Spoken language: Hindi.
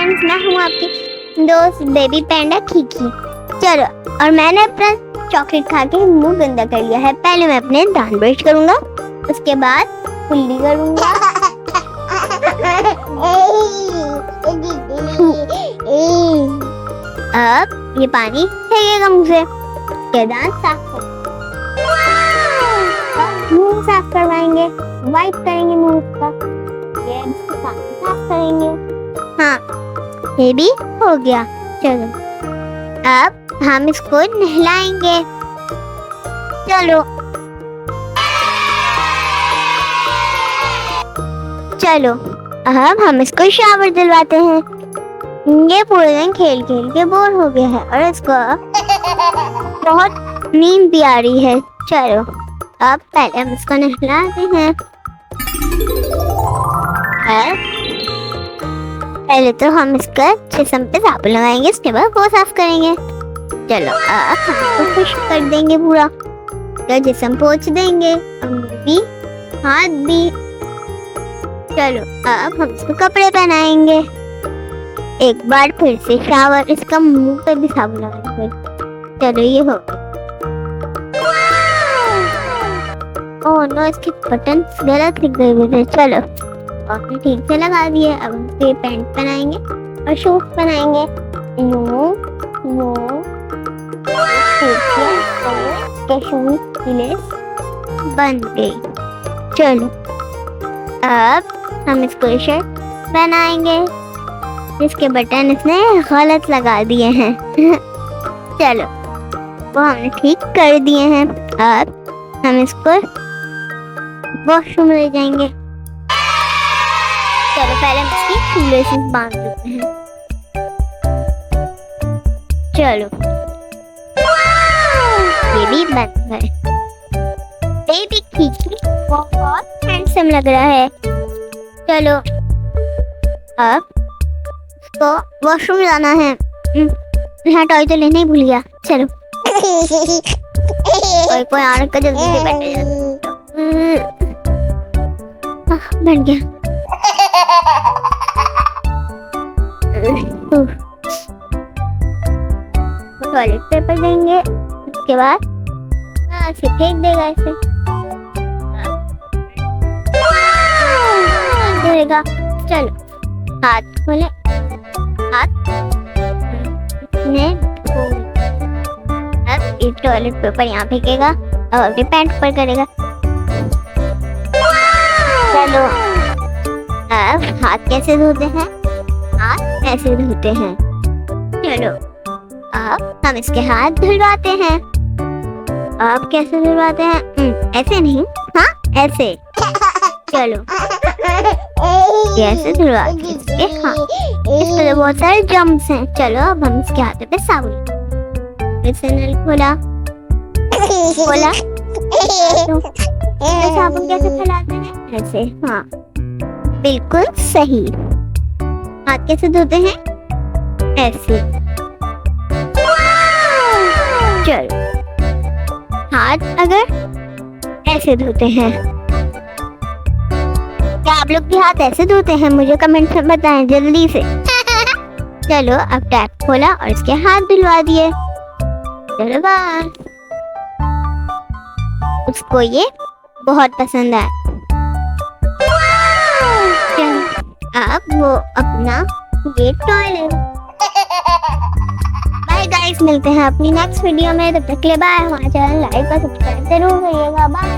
फ्रेंड्स, मैं हूँ आपकी दोस्त बेबी पैंडा खीकी। चलो, और मैंने अपना चॉकलेट खा के मुंह गंदा कर लिया है। पहले मैं अपने दांत ब्रश करूंगा, उसके बाद कुल्ली करूंगा। अब ये पानी फेंकेगा मुंह से, उसके दांत साफ कर, मुंह साफ करवाएंगे, वाइप करेंगे मुंह का, ये साफ करेंगे। हाँ, ये भी हो गया। चलो, अब हम इसको नहलाएंगे। चलो चलो, अब हम इसको शावर दिलवाते हैं। ये पूरे दिन खेल खेल के बोर हो गया है और इसको बहुत नींद भी आ रही है। चलो, अब पहले हम इसको नहलाते हैं। पहले तो हम इसका जिस्म पे साबुन लगाएंगे, उसके बाद वो साफ करेंगे। चलो, अब हम इसको खुश्क कर देंगे पूरा, तो जिस्म पोंछ देंगे, भी हाथ भी। चलो, अब हम इसको कपड़े पहनाएंगे। एक बार फिर से शावर, इसका मुंह पे भी साबुन लगाएंगे। चलो, ये हो। ओह नो, इसके बटन गलत लिख गए हुए थे। चलो, और ठीक से लगा दिए। अब हम इसके पैंट पहनाएंगे और शूज पहनाएंगे। बन गई। चलो, अब हम इसको शर्ट पहनाएंगे, इसके बटन इसने गलत लगा दिए हैं। चलो, वो हमने ठीक कर दिए हैं। अब हम इसको वॉशरूम ले जाएंगे। चलो, पहले हम इसकी शूलेसेस बांध देते हैं। चलो, ये भी बंद है। बेबी खीकी बहुत हैंडसम लग रहा है। चलो, अब इसको वॉशरूम जाना है। यहाँ टॉय तो लेना ही भूल गया। चलो, कोई आ रखा, जल्दी से बैठे जाओ। बन गया। टॉयलेट पेपर देंगे, उसके बाद ऐसे फेंक देगा, ऐसे देगा। चलो, हाथ खोले, हाथ अब एक टॉयलेट पेपर यहाँ फेंकेगा और अपने पैंट पर करेगा। चलो, अब हाथ कैसे धोते हैं? हाथ ऐसे धोते हैं। चलो, अब हम इसके हाथ धुलवाते हैं। अब कैसे धुलवाते हैं? ऐसे नहीं, हाँ ऐसे। चलो, ऐसे धुलवाते हैं इसके हाथ। इस पर बहुत सारे जम्स हैं। चलो, अब हम इसके हाथों पे साबुन, इसे नल खोला, तो साबुन कैसे फैलाते हैं? ऐसे, हाँ बिल्कुल सही। हाथ कैसे धोते हैं? ऐसे। चलो, हाथ अगर ऐसे धोते हैं, क्या आप लोग भी हाथ ऐसे धोते हैं? मुझे कमेंट में बताएं जल्दी से। चलो, अब टैप खोला और इसके हाथ धुलवा दिए। चलो, बस उसको ये बहुत पसंद आया। अब वो अपना ये टॉयलेट। बाय गाइस, मिलते हैं अपनी नेक्स्ट वीडियो में। तब तक के लिए बाय। हमारे चैनल लाइक और सब्सक्राइब जरूर करिएगा। बाय।